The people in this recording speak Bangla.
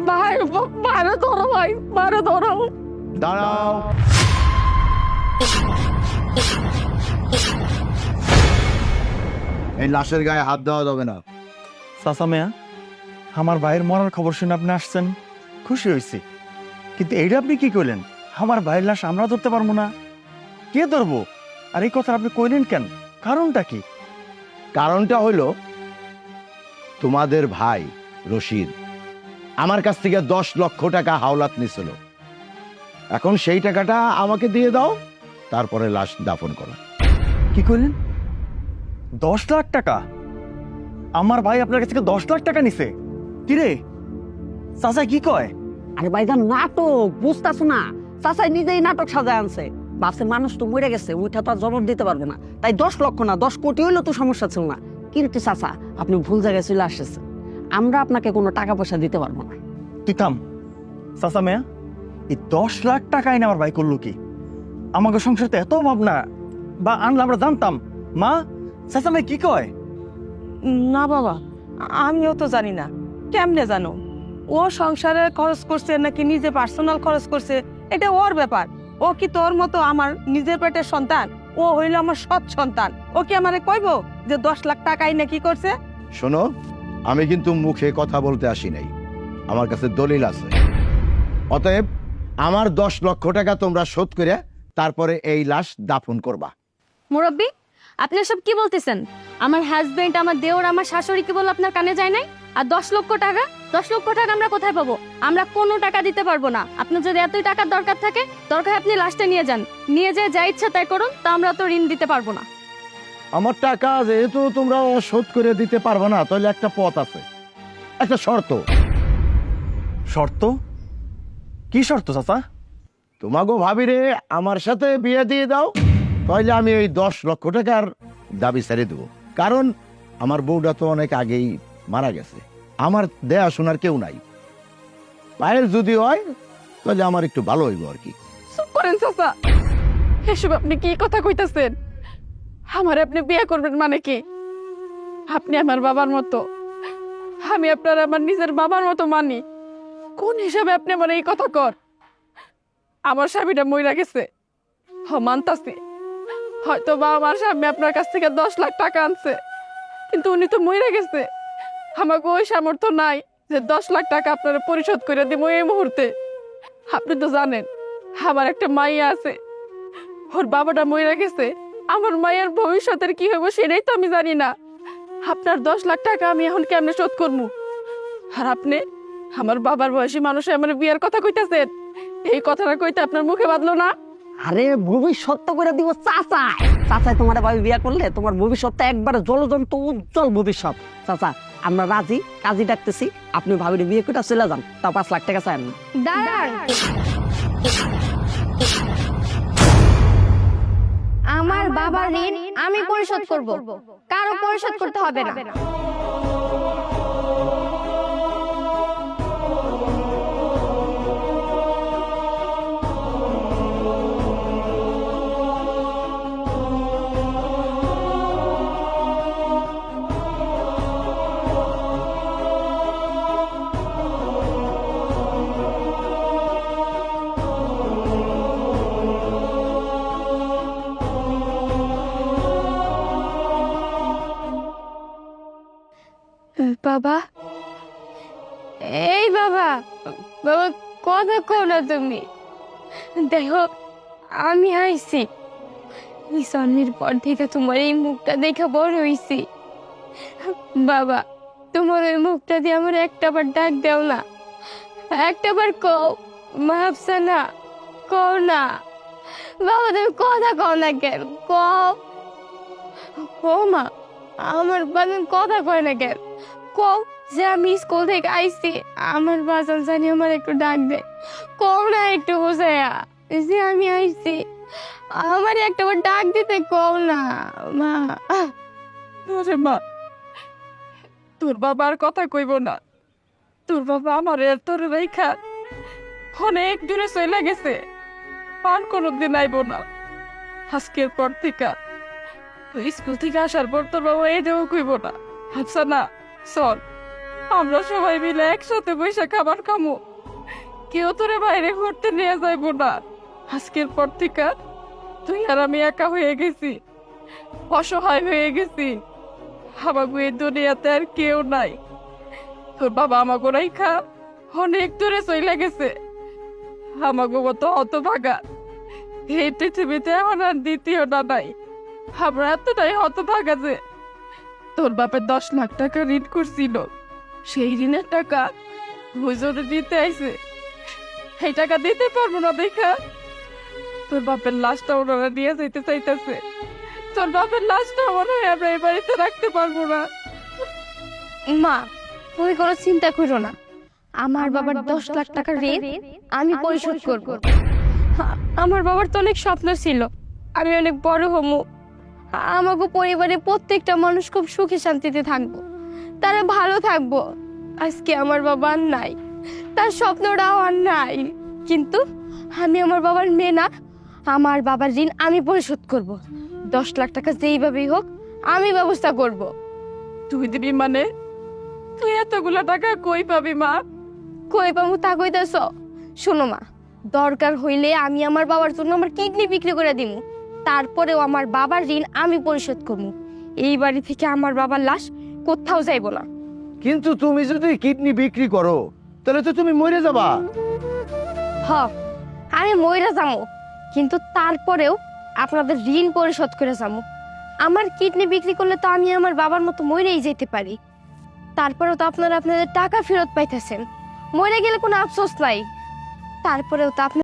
ভাই মারো ধরো ভাই, মারো ধরো। দাঁড়াও। এই লাশের গায়ে হাত দেওয়া যাবে না। চাচা মিয়া, আমার ভাইয়ের মরার খবর শুনে আপনি আসছেন, খুশি হয়েছি, কিন্তু এইটা আপনি কি করলেন? আমার ভাইয়ের লাশ আমরা ধরতে পারবো না, কে ধরবো? আর এই কথা আপনি কইলেন কেন? কারণটা কি? কারণটা হলো তোমাদের ভাই রশিদ আমার কাছ থেকে 10 লক্ষ টাকা হাওলাত নিছিল। এখন সেই টাকাটা আমাকে দিয়ে দাও, তারপরে লাশ দাফন করো। কি করলেন? 10 লাখ টাকা? আমার ভাই আপনার কাছ থেকে 10 লাখ টাকা নিছে? কিরে চাচা কি কয়? আরে ভাইজান নাটক বুঝতেছো না, চাচাই নিজেই নাটক সাজায় আনছে। বাসে মানুষ তো মরে গেছে, ওইটা তো আর জবাব দিতে পারবে না, তাই 10 লক্ষ না 10 কোটি হইলেও তো সমস্যা ছিল না। কিন্তু চাচা আপনি ভুল জায়গায় চলে আসছেন, আমরা আপনাকে কোনো টাকা পয়সা দিতে পারবো না। তুই থাম চাচা মিয়া, এই 10 লাখ টাকা এনে আমার ভাই করলো কি? আমাকে সংসারতে এত ভাবনা বা আনলে আমরা জানতাম। মা, চাচা মিয়া কি কয়? না বাবা, আমিও তো জানি না, কেমনে জানো? ও সংসারে খরচ করছে নাকি নিজে পার্সোনাল খরচ করছে, এটা ওর ব্যাপার। ও কি তোর মতো আমার নিজের পেটের সন্তান? ও হইল আমার সৎ সন্তান। ও কি আমারে কইব যে 10 লাখ টাকাই না কি করছে? শোনো, আমি কিন্তু মুখে কথা বলতে আসি নাই, আমার কাছে দলিল আছে। অতএব আমার 10 লক্ষ টাকা তোমরা শোধ করে তারপরে এই লাশ দাফন করবা। মুরব্বী, আপনি সব কি বলতেছেন? আমার হাজবেন্ড, আমার দেওর, আমার শাশুড়ি কি বল আপনার কানে যায় নাই? আর 10 লক্ষ টাকা? 10 লক্ষ টাকা আমরা কোথায় পাবো? আমরা কোনো টাকা দিতে পারবো না। আপনার যদি এতই টাকার দরকার থাকে, দরকার আপনি লাশটা নিয়ে যান, নিয়ে যেয়ে যা ইচ্ছা তাই করুন, তা আমরা তো ঋণ দিতে পারবো না। আমার টাকা যেহেতু তোমরা শোধ করে দিতে পারবে না, তাহলে একটা পথ আছে, একটা শর্ত। শর্ত? কি শর্ত চাচা? তোমাগো ভাবিরে আমার সাথে বিয়ে দিয়ে দাও, তাহলে আমি ওই 10 লক্ষ টাকার দাবি ছেড়ে দেবো। কারণ আমার বউটা তো অনেক আগেই মারা গেছে, আমার দেয়া শোনার কেউ নাই। পায়েল যদি হয় তাহলে আমার একটু ভালো হইব আর কি। চুপ করেন চাচা, এসব আপনি কি কথা কইতাছেন? আমার আপনি বিয়ে করবেন মানে কি? আপনি আমার বাবার মতো, আমি আপনার আমার নিজের বাবার মতো মানি। কোন হিসাবে আপনি আমার এই কথা কর? আমার স্বামীটা মইরা গেছে, মানতাছি। হয়তো বা আমার স্বামী আপনার কাছ থেকে 10 লাখ টাকা আনছে, কিন্তু উনি তো মইরা গেছে। আমাকে ওই সামর্থ্য নাই যে 10 লাখ টাকা আপনারা পরিশোধ করে দিব এই মুহূর্তে। আপনি তো জানেন আমার একটা মাইয়া আছে, ওর বাবাটা মইরা গেছে। আমার মায়ের ভবিষ্যতের কি হইব সেটাই তো আমি জানি না। আপনার 10 লাখ টাকা আমি এখন কেমনে শোধ করবো? আর আপনি আমার বাবার বয়সী মানুষে আমার বিয়ের কথা কইতাছেন, এই কথাটা কইতে আপনার মুখে বাঁধলো না? আরে ভবিষ্যৎ তো করে দিব চাচা। চাচাই তোমার ভাবি বিয়া করলে তোমার ভবিষ্যৎটা একবারে জলজন্ত উজ্জ্বল ভবিষ্যৎ। চাচা আমরা রাজি, কাজী ডাকতেছি, আপনি ভাবির বিয়ে করে চলে যান, তাও 5 লাখ টাকা চান না। দাঁড়ান, আমার বাবার ঋণ আমি পরিশোধ করব, কারো পরিশোধ করতে হবে না। বাবা, এই বাবা, বাবা কথা কও না তুমি। দেখো আমি আইছি, এই জন্মের পর থেকে তোমার এই মুখটা দেখে বড় হইছি। বাবা, তোমার ওই মুখটা দিয়ে আমার একটাবার ডাক দেও না, একটাবার কও মাফসা না, কও না। বাবা তুমি কথা কও না কেন? কও ও মা, আমার বাজান কথা কয় না কেন? কও যে আমি স্কুল থেকে আইছি, আমার বাজান জানি আমার একটু ডাক দে। কও না একটু বোঝায়া যে আমি আইছি, আমার একটা ডাক দিতে কও না মা। আরে মা, তোর বাবার কথা কইব না। তোর বাবা আমার তোর রেখা অনেক দূরে চলে গেছে, আর কোনোদিন আইব না। আজকের পর থেকে স্কুল থেকে আসার পর তোর বাবা এই দেও কইব না। আচ্ছা না, চল আমরা সবাই মিলে একসাথে বসে খাবার খামো, কেউ তোরে বাইরে ঘুরতে নিয়ে যাইবো না। আজকের পর থেকে তুই আর আমি একা হয়ে গেছি, অসহায় হয়ে গেছি। আমাকে এই দুনিয়াতে আর কেউ নাই। তোর বাবা আমাকে রাইখা অনেক দূরে চলে গেছে। আমাকে মতো হতভাগা এই পৃথিবীতে আমার আর দ্বিতীয়টা নাই। আমরা এতটাই হতভাগা যে তোর বাপের 10 লাখ টাকা ঋণ করছিল, সেই ঋণের টাকা হুজুরে দিতে আইছে। এই টাকা দিতে পারবো না দেখা তোর বাপের লাশটা ওনারা নিয়ে যেতে চাইতেছে। তোর বাপের লাশটা মনে হয় আমরা এই বাড়িতে রাখতে পারবো না। মা, তুমি কোনো চিন্তা করো না, আমার বাবার 10 লাখ টাকার ঋণ আমি পরিশোধ করব। আমার বাবার তো অনেক স্বপ্ন ছিল আমি অনেক বড় হমু, আমাকে পরিবারে প্রত্যেকটা মানুষ খুব সুখে শান্তিতে থাকবো, তারা ভালো থাকবো। আজকে আমার বাবা আর নাই, তার স্বপ্নটাও আর নাই, কিন্তু আমি আমার বাবার মেয়ে না। আমার বাবার ঋণ আমি পরিশোধ করব। 10 লাখ টাকা যেইভাবেই হোক আমি ব্যবস্থা করব। তুই দিবি মানে? তুই এতগুলা টাকা কই পাবি মা? কই পাবো তা কইতাছ? শোনো মা, দরকার হইলে আমি আমার বাবার জন্য আমার কিডনি বিক্রি করে দিব, তারপরেও আমার বাবার ঋণ আমি পরিশোধ করবো। এই বাড়ি থেকে আমার বাবার লাশ কোথাও যাইব না। কিন্তু তুমি যদি কিডনি বিক্রি করো তাহলে তো তুমি মরে যাবা। হ, আমি মইরা যাবো, কিন্তু তারপরেও আপনাদের ঋণ পরিশোধ করে যাবো। আমার কিডনি বিক্রি করলে তো আমি আমার বাবার মতো মইরেই যেতে পারি, তারপরেও তো আপনারা আপনাদের টাকা ফেরত পাইতেছেন। মরে গেলে কোনো আফসোস নাই, তারপরেও তো আপনি